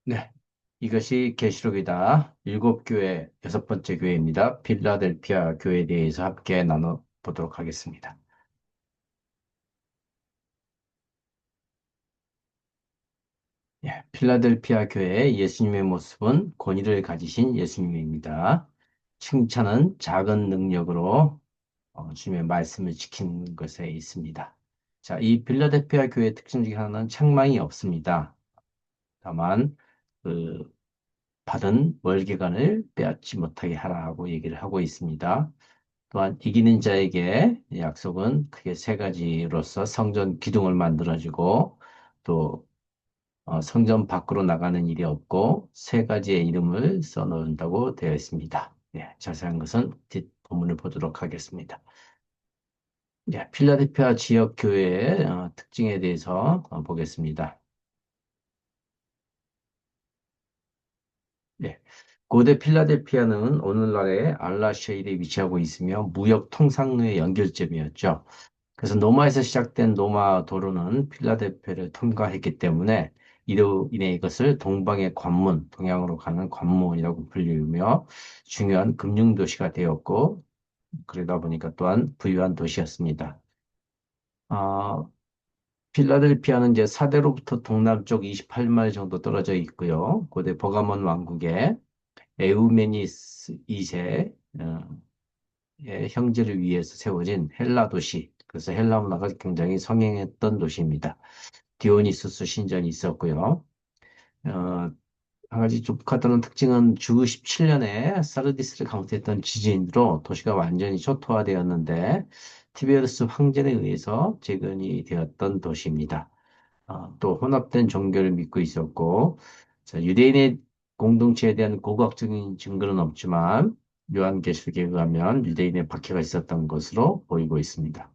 네, 이것이 계시록이다. 일곱 교회 여섯 번째 교회입니다. 필라델피아 교회에 대해서 함께 나눠보도록 하겠습니다. 예, 필라델피아 교회의 예수님의 모습은 권위를 가지신 예수님입니다. 칭찬은 작은 능력으로 주님의 말씀을 지키는 것에 있습니다. 자, 이 필라델피아 교회의 특징 중에 하나는 책망이 없습니다. 다만 그 받은 월계관을 빼앗지 못하게 하라고 얘기를 하고 있습니다. 또한 이기는 자에게 약속은 크게 세 가지로서 성전 기둥을 만들어주고 또 성전 밖으로 나가는 일이 없고 세 가지의 이름을 써놓는다고 되어 있습니다. 예, 자세한 것은 뒷 본문을 보도록 하겠습니다. 예, 필라델피아 지역 교회의 특징에 대해서 보겠습니다. 예, 고대 필라델피아는 오늘날의 알라쉐일에 위치하고 있으며 무역 통상로의 연결점이었죠. 그래서 로마에서 시작된 로마 도로는 필라델피아를 통과했기 때문에 이로 인해 이것을 동방의 관문, 동양으로 가는 관문이라고 불리우며 중요한 금융 도시가 되었고 그러다 보니까 또한 부유한 도시였습니다. 아, 필라델피아는 이제 사대로부터 동남쪽 28마일 정도 떨어져 있고요. 고대 버가몬 왕국의 에우메니스 2세 의 형제를 위해서 세워진 헬라 도시. 그래서 헬라 문화가 굉장히 성행했던 도시입니다. 디오니소스 신전이 있었고요. 한 가지 좁카다는 특징은 주 17년에 사르디스를 강타했던 지진으로 도시가 완전히 초토화되었는데 티베르스 황제에 의해서 재건이 되었던 도시입니다. 또 혼합된 종교를 믿고 있었고 자, 유대인의 공동체에 대한 고고학적인 증거는 없지만 요한계시록에 의하면 유대인의 박해가 있었던 것으로 보이고 있습니다.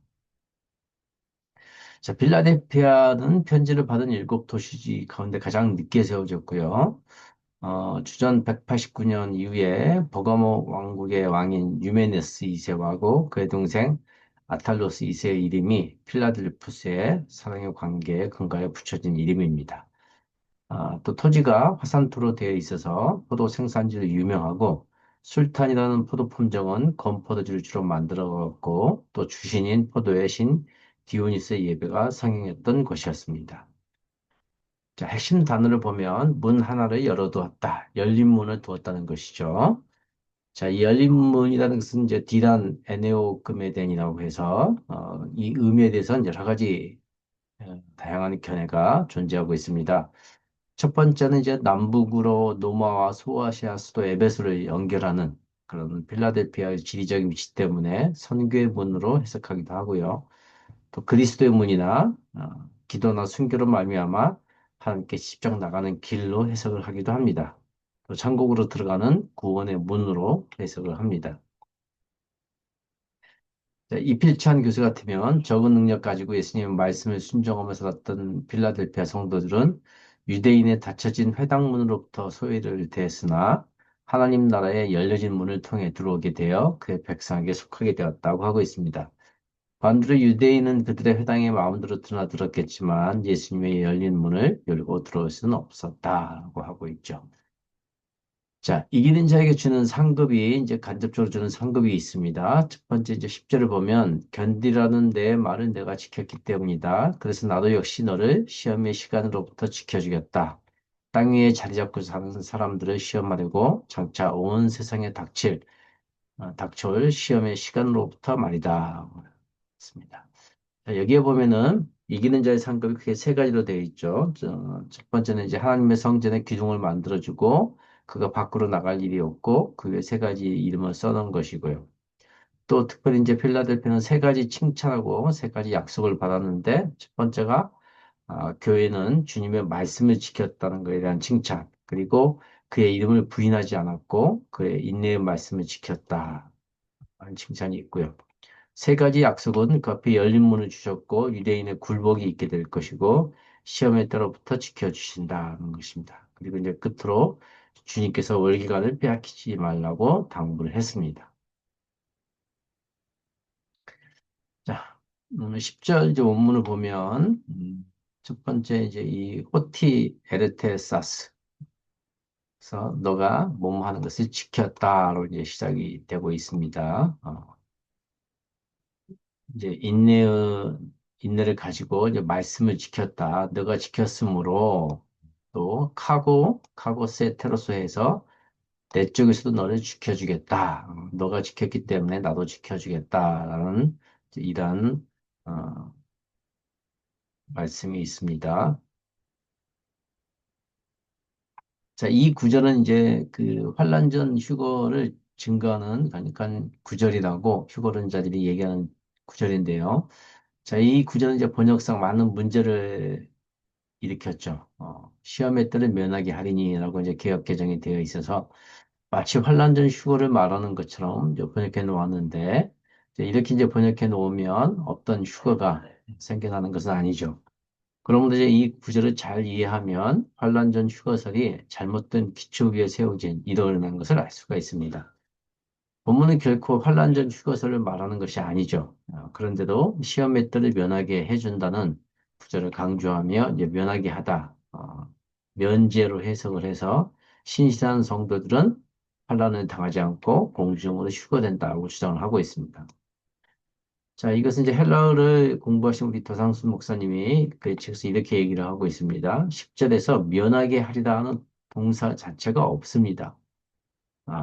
자, 필라델피아는 편지를 받은 일곱 도시지 가운데 가장 늦게 세워졌고요. 주전 189년 이후에 버가모 왕국의 왕인 유메네스 2세하고 그의 동생 아탈로스 2세의 이름이 필라델푸스의 사랑의 관계에 근거에 붙여진 이름입니다. 또 토지가 화산토로 되어 있어서 포도 생산지로 유명하고 술탄이라는 포도 품종은 건포도주를 주로 만들어갔고 또 주신인 포도의 신 디오니스의 예배가 성행했던 곳이었습니다. 자, 핵심 단어를 보면 문 하나를 열어두었다. 열린 문을 두었다는 것이죠. 자, 이 열린 문이라는 것은 이제 디란 에네오금에덴이라고 해서 이 의미에 대해서는 여러 가지 다양한 견해가 존재하고 있습니다. 첫 번째는 이제 남북으로 노마와 소아시아 수도 에베소를 연결하는 그런 필라델피아의 지리적인 위치 때문에 선교의 문으로 해석하기도 하고요. 또 그리스도의 문이나 기도나 순교로 말미암아 하나님께 직접 나가는 길로 해석을 하기도 합니다. 또 천국으로 들어가는 구원의 문으로 해석을 합니다. 자, 이필찬 교수 같으면 적은 능력 가지고 예수님의 말씀을 순종하며 살았던 필라델피아 성도들은 유대인의 닫혀진 회당문으로부터 소외를 대했으나 하나님 나라의 열려진 문을 통해 들어오게 되어 그의 백성에게 속하게 되었다고 하고 있습니다. 반대로 유대인은 그들의 회당에 마음대로 드나들었겠지만 예수님의 열린 문을 열고 들어올 수는 없었다고 하고 있죠. 자, 이기는 자에게 주는 상급이 이제 간접적으로 주는 상급이 있습니다. 첫 번째 이제 10절을 보면 견디라는 내 말을 내가 지켰기 때문이다. 그래서 나도 역시 너를 시험의 시간으로부터 지켜주겠다. 땅 위에 자리 잡고 사는 사람들을 시험하려고 장차 온 세상에 닥쳐올 시험의 시간으로부터 말이다. 습니다. 자, 여기에 보면은 이기는 자의 상급이 크게 세 가지로 되어 있죠. 첫 번째는 이제 하나님의 성전의 기둥을 만들어주고 그가 밖으로 나갈 일이 없고 그게 세 가지 이름을 써놓은 것이고요. 또 특별히 이제 필라델피아는 세 가지 칭찬하고 세 가지 약속을 받았는데 첫 번째가 교회는 주님의 말씀을 지켰다는 것에 대한 칭찬 그리고 그의 이름을 부인하지 않았고 그의 인내의 말씀을 지켰다 하는 칭찬이 있고요. 세 가지 약속은 그 앞에 열린 문을 주셨고 유대인의 굴복이 있게 될 것이고 시험에 때로부터 지켜주신다는 것입니다. 그리고 이제 끝으로 주님께서 월기관을 빼앗기지 말라고 당부를 했습니다. 자, 10절 이제 원문을 보면 첫 번째 이제 이 호티 에르테사스 그래서 너가 뭐뭐 하는 것을 지켰다로 이제 시작이 되고 있습니다. 이제 인내를 가지고 이제 말씀을 지켰다. 너가 지켰으므로 또 카고 세테로스해서 내 쪽에서도 너를 지켜주겠다. 너가 지켰기 때문에 나도 지켜주겠다라는 이런 어, 말씀이 있습니다. 자, 이 구절은 이제 그 환란 전 휴거를 증거하는 그러니까 구절이라고 휴거론자들이 얘기하는 구절인데요. 자, 이 구절은 이제 번역상 많은 문제를 일으켰죠. 시험의 때를 면하게 하리니라고 이제 개역 개정이 되어 있어서 마치 환란 전 휴거를 말하는 것처럼 이제 번역해 놓았는데 이제 이렇게 이제 번역해 놓으면 없던 휴거가 생겨나는 것은 아니죠. 그러므로 이제 이 구절을 잘 이해하면 환란 전 휴거설이 잘못된 기초 위에 세워진 이론이라는 것을 알 수가 있습니다. 본문은 결코 환란 전 휴거설을 말하는 것이 아니죠. 그런데도 시험 맷들을 면하게 해준다는 구절을 강조하며 이제 면하게 하다, 면제로 해석을 해서 신실한 성도들은 환란을 당하지 않고 공중으로 휴거된다고 주장을 하고 있습니다. 자, 이것은 이제 헬라어를 공부하신 우리 도상수 목사님이 그 책에서 이렇게 얘기를 하고 있습니다. 10절에서 면하게 하리라는 동사 자체가 없습니다.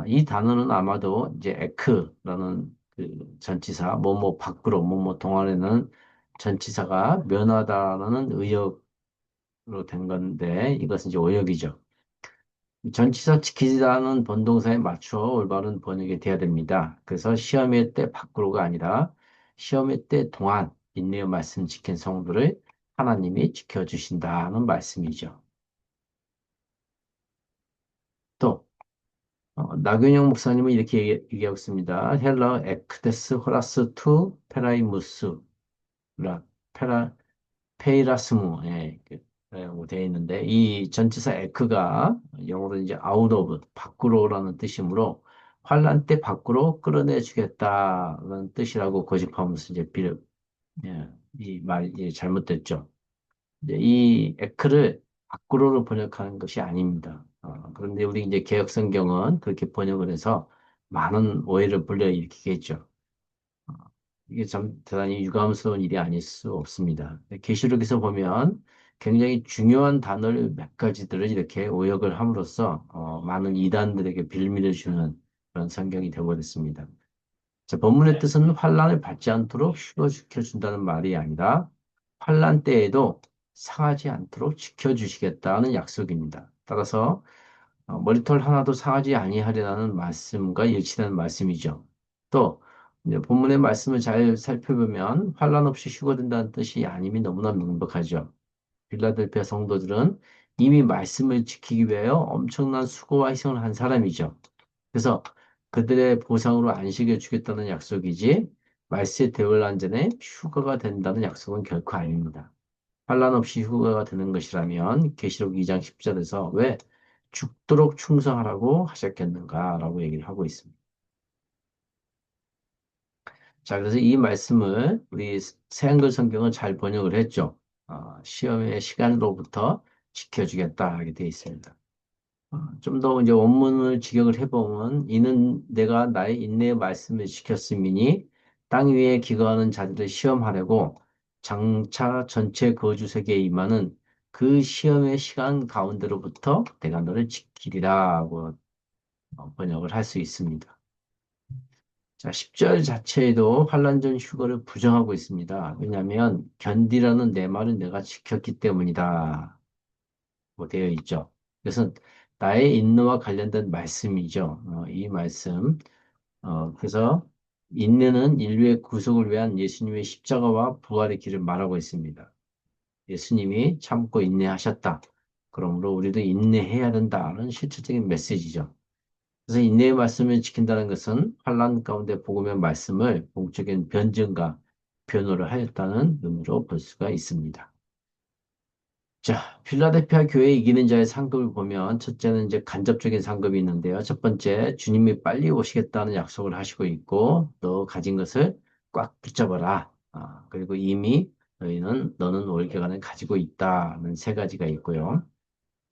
이 단어는 아마도 이제 에크라는 그 전치사, 뭐뭐 밖으로, 뭐뭐 동안에는 전치사가 면하다라는 의역으로 된 건데, 이것은 이제 오역이죠. 전치사 지키다는 본동사에 맞춰 올바른 번역이 돼야 됩니다. 그래서 시험의 때 밖으로가 아니라 시험의 때 동안 인내의 말씀 지킨 성도를 하나님이 지켜주신다는 말씀이죠. 또 나균영 목사님은 이렇게 얘기하고 있습니다. 헬러 에크데스 호라스 투 페라이무스 라 페라 페이라스무 라고 되어 있는데 이 전치사 에크가 영어로 이제 out of 밖으로라는 뜻이므로 환란 때 밖으로 끌어내 주겠다는 뜻이라고 고집하면서 이제 이 말이 잘못됐죠. 이제 이 에크를 밖으로로 번역하는 것이 아닙니다. 그런데 우리 이제 개역 성경은 그렇게 번역을 해서 많은 오해를 불러일으키겠죠. 어, 이게 참 대단히 유감스러운 일이 아닐 수 없습니다. 계시록에서 보면 굉장히 중요한 단어를 몇 가지들을 이렇게 오역을 함으로써 많은 이단들에게 빌미를 주는 그런 성경이 되어버렸습니다. 자, 본문의 뜻은 환란을 받지 않도록 휴거시켜준다는 말이 아니라 환란 때에도 상하지 않도록 지켜주시겠다는 약속입니다. 따라서 머리털 하나도 상하지 아니하리라는 말씀과 일치되는 말씀이죠. 또 이제 본문의 말씀을 잘 살펴보면 환란 없이 휴거된다는 뜻이 아님이 너무나 명백하죠. 빌라델피아 성도들은 이미 말씀을 지키기 위하여 엄청난 수고와 희생을 한 사람이죠. 그래서 그들의 보상으로 안식을 주겠다는 약속이지 말세 대환란전에 휴거가 된다는 약속은 결코 아닙니다. 환란 없이 휴거가 되는 것이라면 계시록 2장 10절에서 왜 죽도록 충성하라고 하셨겠는가라고 얘기를 하고 있습니다. 자, 그래서 이 말씀을 우리 새한글 성경은 잘 번역을 했죠. 시험의 시간으로부터 지켜주겠다 하게 되어 있습니다. 좀 더 이제 원문을 직역을 해보면 이는 내가 나의 인내의 말씀을 지켰음이니 땅 위에 기거하는 자들을 시험하려고 장차 전체 거주 세계에 임하는 그 시험의 시간 가운데로부터 내가 너를 지키리라고 번역을 할 수 있습니다. 자, 10절 자체에도 환란전 휴거를 부정하고 있습니다. 왜냐하면 견디라는 내 말은 내가 지켰기 때문이다. 뭐 되어 있죠. 그래서 나의 인내와 관련된 말씀이죠. 이 말씀. 그래서 인내는 인류의 구속을 위한 예수님의 십자가와 부활의 길을 말하고 있습니다. 예수님이 참고 인내하셨다. 그러므로 우리도 인내해야 된다는 실질적인 메시지죠. 그래서 인내의 말씀을 지킨다는 것은 환란 가운데 복음의 말씀을 공적인 변증과 변호를 하였다는 의미로 볼 수가 있습니다. 자, 필라델피아 교회 이기는 자의 상급을 보면 첫째는 이제 간접적인 상급이 있는데요. 첫 번째, 주님이 빨리 오시겠다는 약속을 하시고 있고, 너 가진 것을 꽉 붙잡아라. 그리고 이미 너는 올겨간을 가지고 있다는 세 가지가 있고요.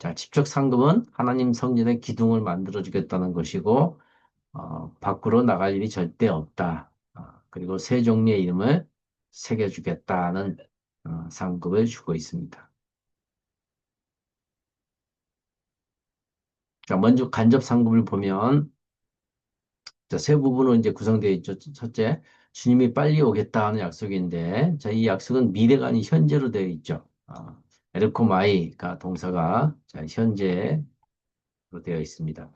자, 직접 상급은 하나님 성전의 기둥을 만들어 주겠다는 것이고, 밖으로 나갈 일이 절대 없다. 그리고 세 종류의 이름을 새겨주겠다는 상급을 주고 있습니다. 자, 먼저 간접 상급을 보면, 자, 세 부분으로 이제 구성되어 있죠. 첫째, 주님이 빨리 오겠다는 약속인데, 자, 이 약속은 미래가 아닌 현재로 되어 있죠. 에르코마이가 동사가 자, 현재로 되어 있습니다.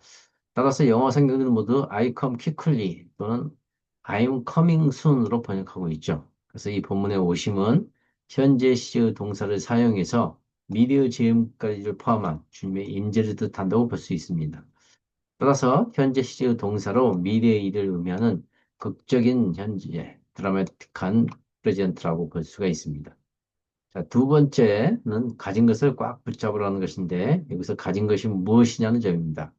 따라서 영어 성경들은 모두 I come quickly 또는 I'm coming soon으로 번역하고 있죠. 그래서 이 본문의 오심은 현재 시의 동사를 사용해서 미래의 지금까지를 포함한 주님의 임재를 뜻한다고 볼 수 있습니다. 따라서 현재 시제의 동사로 미래의 일을 의미하는 극적인 현재, 드라마틱한 프레젠트라고 볼 수가 있습니다. 자, 두 번째는 가진 것을 꽉 붙잡으라는 것인데 여기서 가진 것이 무엇이냐는 점입니다.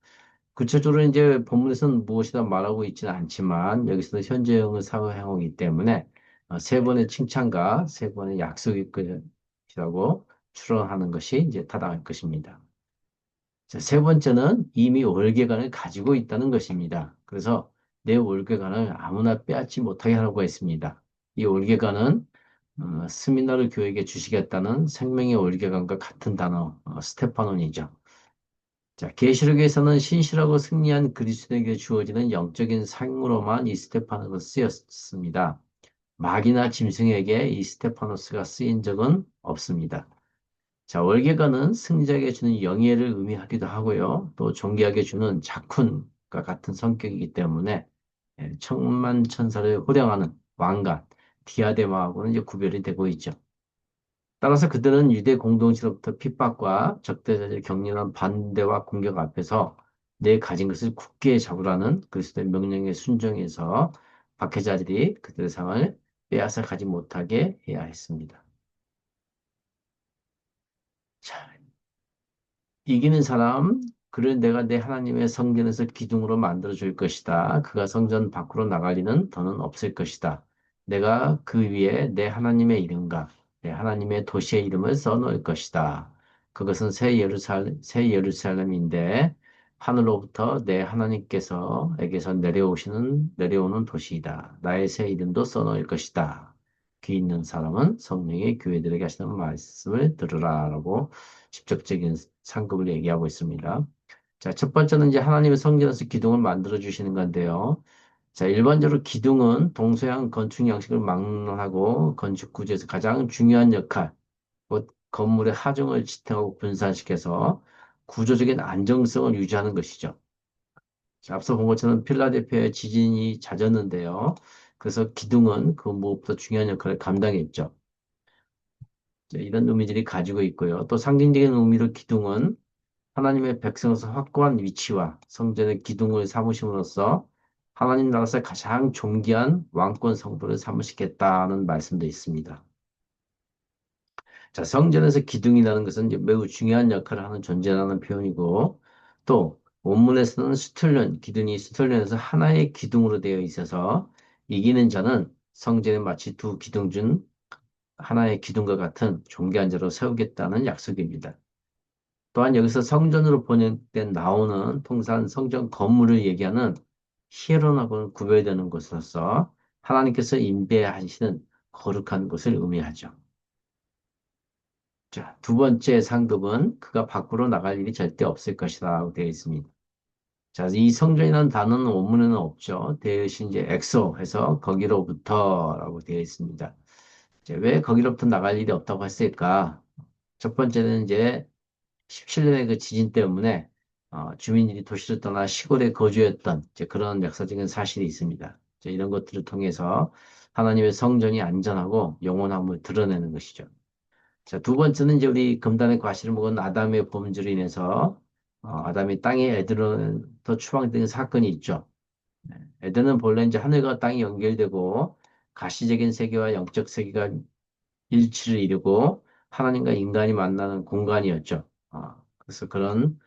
구체적으로 이제 본문에서는 무엇이다 말하고 있지는 않지만 여기서는 현재형을 사용하기 때문에 세 번의 칭찬과 세 번의 약속일 것이라고 추론하는 것이 이제 타당할 것입니다. 자, 세 번째는 이미 월계관을 가지고 있다는 것입니다. 그래서 내 월계관을 아무나 빼앗지 못하게 하라고 했습니다. 이 월계관은 스미나르 교회에게 주시겠다는 생명의 월계관과 같은 단어, 스테파논이죠. 자, 계시록에서는 신실하고 승리한 그리스도에게 주어지는 영적인 상으로만 이 스테파노가 쓰였습니다. 마귀나 짐승에게 이 스테파노스가 쓰인 적은 없습니다. 자, 월계관은 승리자에게 주는 영예를 의미하기도 하고요. 또 존귀하게 주는 작훈과 같은 성격이기 때문에 천만 천사를 호령하는 왕관, 디아데마하고는 이제 구별이 되고 있죠. 따라서 그들은 유대 공동체로부터 핍박과 적대적인 격렬한 반대와 공격 앞에서 내 가진 것을 굳게 잡으라는 그리스도의 명령에 순종해서 박해자들이 그들의 상을 빼앗아 가지 못하게 해야 했습니다. 자, 이기는 사람, 그를 내가 내 하나님의 성전에서 기둥으로 만들어 줄 것이다. 그가 성전 밖으로 나갈 리는 더는 없을 것이다. 내가 그 위에 내 하나님의 이름과 내 하나님의 도시의 이름을 써놓을 것이다. 그것은 새 예루살렘인데 하늘로부터 내 하나님께서에게서 내려오는 도시이다. 나의 새 이름도 써놓을 것이다. 귀 있는 사람은 성령의 교회들에게 하시는 말씀을 들으라라고 직접적인 상급을 얘기하고 있습니다. 자, 첫 번째는 이제 하나님의 성전에서 기둥을 만들어 주시는 건데요. 자, 일반적으로 기둥은 동서양 건축 양식을 막론하고 건축 구조에서 가장 중요한 역할, 곧 건물의 하중을 지탱하고 분산시켜서 구조적인 안정성을 유지하는 것이죠. 자, 앞서 본 것처럼 필라델피아에 지진이 잦았는데요. 그래서 기둥은 그 무엇보다 중요한 역할을 감당했죠. 자, 이런 의미들이 가지고 있고요. 또 상징적인 의미로 기둥은 하나님의 백성으로서 확고한 위치와 성전의 기둥을 삼으심으로써 하나님 나라에서 가장 존귀한 왕권 성도를 삼으시겠다는 말씀도 있습니다. 자, 성전에서 기둥이라는 것은 이제 매우 중요한 역할을 하는 존재라는 표현이고, 또 원문에서는 스툴론, 기둥이 스툴론에서 하나의 기둥으로 되어 있어서 이기는 자는 성전에 마치 두 기둥 중 하나의 기둥과 같은 존귀한 자로 세우겠다는 약속입니다. 또한 여기서 성전으로 번역된 나오는 통상 성전 건물을 얘기하는 히에론하고는 구별되는 것으로서 하나님께서 임대하시는 거룩한 곳을 의미하죠. 자, 두 번째 상급은 그가 밖으로 나갈 일이 절대 없을 것이라고 되어 있습니다. 자, 이 성전이라는 단어는 원문에는 없죠. 대신 이제 엑소 해서 거기로부터라고 되어 있습니다. 이제 왜 거기로부터 나갈 일이 없다고 했을까? 첫 번째는 이제 17년의 그 지진 때문에 주민들이 도시를 떠나 시골에 거주했던 이제 그런 역사적인 사실이 있습니다. 이제 이런 것들을 통해서 하나님의 성전이 안전하고 영원함을 드러내는 것이죠. 자, 두 번째는 이제 우리 금단의 과실을 먹은 아담의 범죄로 인해서 아담이 땅에 에덴으로부터 추방되는 사건이 있죠. 에덴은 본래 이제 하늘과 땅이 연결되고 가시적인 세계와 영적 세계가 일치를 이루고 하나님과 인간이 만나는 공간이었죠. 그래서 그런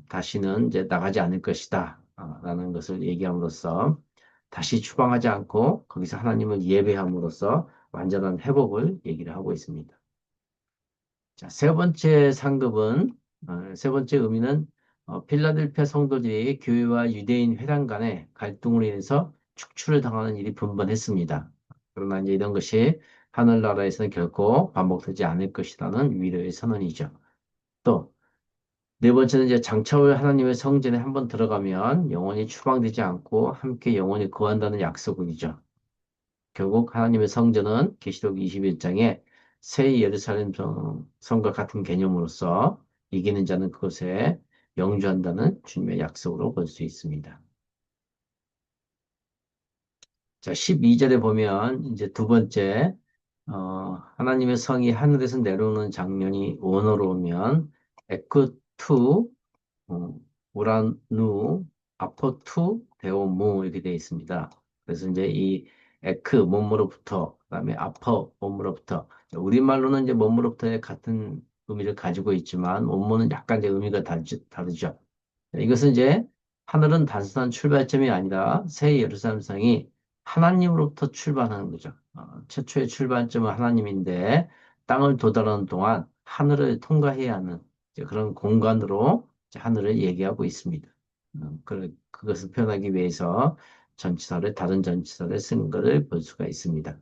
다시는 이제 나가지 않을 것이다. 라는 것을 얘기함으로써 다시 추방하지 않고 거기서 하나님을 예배함으로써 완전한 회복을 얘기를 하고 있습니다. 자, 세 번째 상급은 세 번째 의미는 필라델피아 성도들이 교회와 유대인 회당 간의 갈등으로 인해서 축출을 당하는 일이 분번했습니다. 그러나 이제 이런 것이 하늘나라에서는 결코 반복되지 않을 것이라는 위로의 선언이죠. 또, 네 번째는 이제 장차 올 하나님의 성전에 한번 들어가면 영원히 추방되지 않고 함께 영원히 거한다는 약속이죠. 결국 하나님의 성전은 계시록 21장에 새 예루살렘 성과 같은 개념으로서 이기는 자는 그곳에 영주한다는 주님의 약속으로 볼 수 있습니다. 자, 12절에 보면 이제 두 번째, 하나님의 성이 하늘에서 내려오는 장면이 원어로 오면 에크투, 어, 우라누, 아포투, 데오무 이렇게 되어 있습니다. 그래서 이제 이 에크 몸으로부터, 그다음에 아퍼 몸으로부터 우리말로는 이제 몸으로부터의 같은 의미를 가지고 있지만 원문은 약간 이제 의미가 다르죠. 이것은 이제 하늘은 단순한 출발점이 아니라 새 예루살렘 성이 하나님으로부터 출발하는 거죠. 최초의 출발점은 하나님인데 땅을 도달하는 동안 하늘을 통과해야 하는 이제 그런 공간으로 이제 하늘을 얘기하고 있습니다. 그것을 표현하기 위해서 전치사를 다른 전치사를 쓴 것을 볼 수가 있습니다.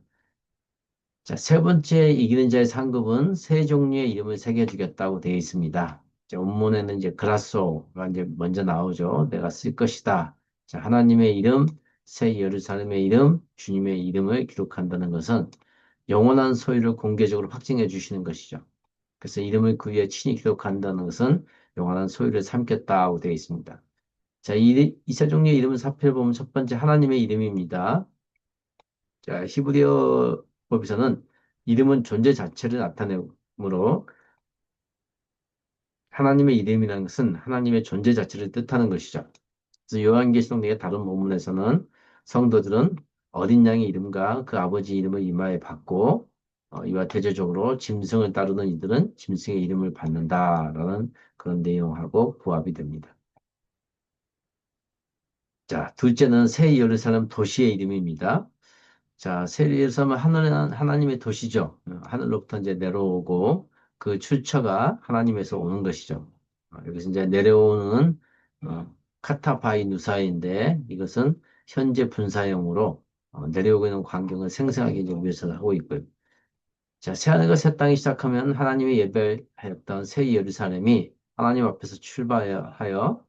자, 세 번째 이기는 자의 상급은 세 종류의 이름을 새겨주겠다고 되어 있습니다. 이제 원문에는 이제 그라소가 이제 먼저 나오죠. 내가 쓸 것이다. 자, 하나님의 이름, 새 예루살렘의 이름, 주님의 이름을 기록한다는 것은 영원한 소유를 공개적으로 확증해 주시는 것이죠. 그래서 이름을 그 위에 친히 기록한다는 것은 영원한 소유를 삼겠다고 되어 있습니다. 자, 이 세 종류의 이름을 살펴보면 첫 번째 하나님의 이름입니다. 자, 히브리어 법에서는 이름은 존재 자체를 나타내므로 하나님의 이름이라는 것은 하나님의 존재 자체를 뜻하는 것이죠. 그래서 요한계시록 내 다른 본문에서는 성도들은 어린 양의 이름과 그 아버지 이름을 이마에 받고 이와 대조적으로 짐승을 따르는 이들은 짐승의 이름을 받는다라는 그런 내용하고 부합이 됩니다. 자, 둘째는 새 예루살렘 도시의 이름입니다. 자, 세리에서는 하나님의 도시죠. 하늘로부터 이제 내려오고 그 출처가 하나님에서 오는 것이죠. 여기서 이제 내려오는 카타바이 누사인데 이것은 현재 분사형으로 내려오고 있는 광경을 생생하게 이제 묘사를 하고 있고요. 자, 새하늘과 새 땅이 시작하면 하나님이 예배하였던 새 예루살렘이 하나님 앞에서 출발하여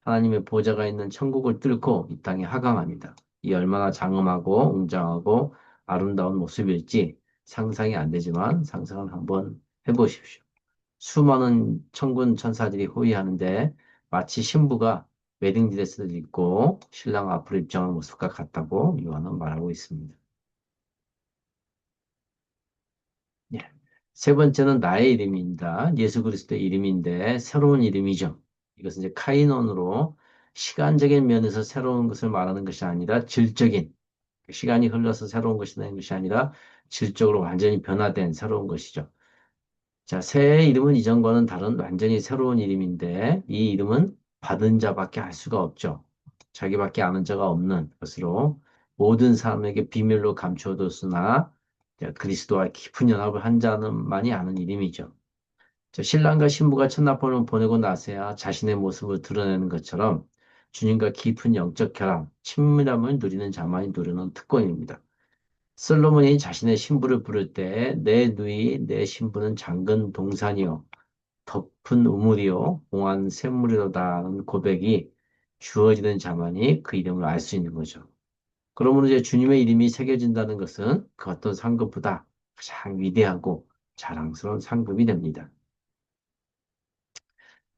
하나님의 보좌가 있는 천국을 뚫고 이 땅에 하강합니다. 이 얼마나 장엄하고 웅장하고 아름다운 모습일지 상상이 안 되지만 상상을 한번 해보십시오. 수많은 천군 천사들이 호위하는데 마치 신부가 웨딩드레스를 입고 신랑 앞으로 입장하는 모습과 같다고 요한은 말하고 있습니다. 예. 세 번째는 나의 이름입니다. 예수 그리스도의 이름인데 새로운 이름이죠. 이것은 이제 카이논으로 시간적인 면에서 새로운 것을 말하는 것이 아니라 질적인 시간이 흘러서 새로운 것이 되는 것이 아니라 질적으로 완전히 변화된 새로운 것이죠. 자, 새 이름은 이전과는 다른 완전히 새로운 이름인데 이 이름은 받은 자밖에 알 수가 없죠. 자기밖에 아는 자가 없는 것으로 모든 사람에게 비밀로 감춰뒀으나 그리스도와 깊은 연합을 한 자는만이 아는 이름이죠. 자, 신랑과 신부가 첫나팔을 보내고 나서야 자신의 모습을 드러내는 것처럼 주님과 깊은 영적 결합, 친밀함을 누리는 자만이 누리는 특권입니다. 솔로몬이 자신의 신부를 부를 때 내 누이, 내 신부는 장근 동산이요 덮은 우물이요 공한 샘물이로다는 고백이 주어지는 자만이 그 이름을 알 수 있는 거죠. 그러므로 이제 주님의 이름이 새겨진다는 것은 그 어떤 상급보다 가장 위대하고 자랑스러운 상급이 됩니다.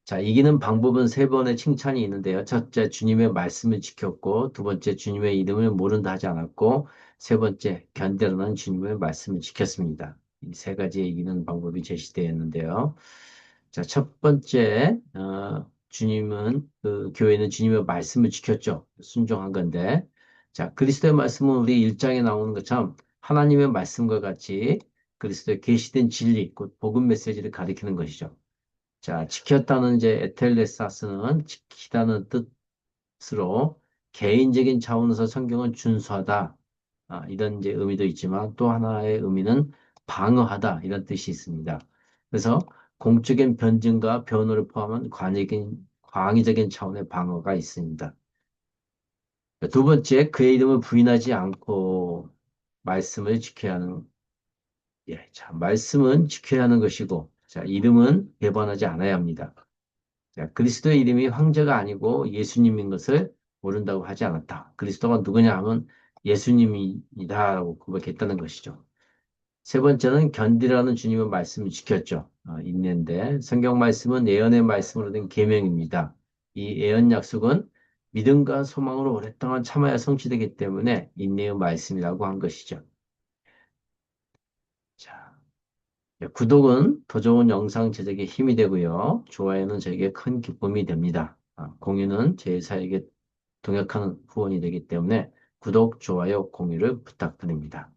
자, 이기는 방법은 세 번의 칭찬이 있는데요. 첫째, 주님의 말씀을 지켰고, 두 번째, 주님의 이름을 모른다 하지 않았고, 세 번째, 견뎌라는 주님의 말씀을 지켰습니다. 이 세 가지의 이기는 방법이 제시되었는데요. 자, 첫 번째, 주님은, 그 교회는 주님의 말씀을 지켰죠. 순종한 건데. 자, 그리스도의 말씀은 우리 1장에 나오는 것처럼 하나님의 말씀과 같이 그리스도의 계시된 진리, 곧 복음 메시지를 가리키는 것이죠. 자, 지켰다는 이제 에텔레사스는 지키다는 뜻으로 개인적인 차원에서 성경을 준수하다. 이런 이제 의미도 있지만 또 하나의 의미는 방어하다. 이런 뜻이 있습니다. 그래서 공적인 변증과 변호를 포함한 광의적인 차원의 방어가 있습니다. 두 번째, 그의 이름을 부인하지 않고 말씀을 지켜야 하는, 예, 자, 말씀은 지켜야 하는 것이고, 자, 이름은 배반하지 않아야 합니다. 자, 그리스도의 이름이 황제가 아니고 예수님인 것을 모른다고 하지 않았다. 그리스도가 누구냐 하면 예수님이다라고 고백했다는 것이죠. 세 번째는 견디라는 주님의 말씀을 지켰죠. 있는데 성경 말씀은 예언의 말씀으로 된 계명입니다. 이 예언 약속은 믿음과 소망으로 오랫동안 참아야 성취되기 때문에 인내의 말씀이라고 한 것이죠. 자, 구독은 더 좋은 영상 제작에 힘이 되고요. 좋아요는 저에게 큰 기쁨이 됩니다. 공유는 제 사에게 동역하는 후원이 되기 때문에 구독, 좋아요, 공유를 부탁드립니다.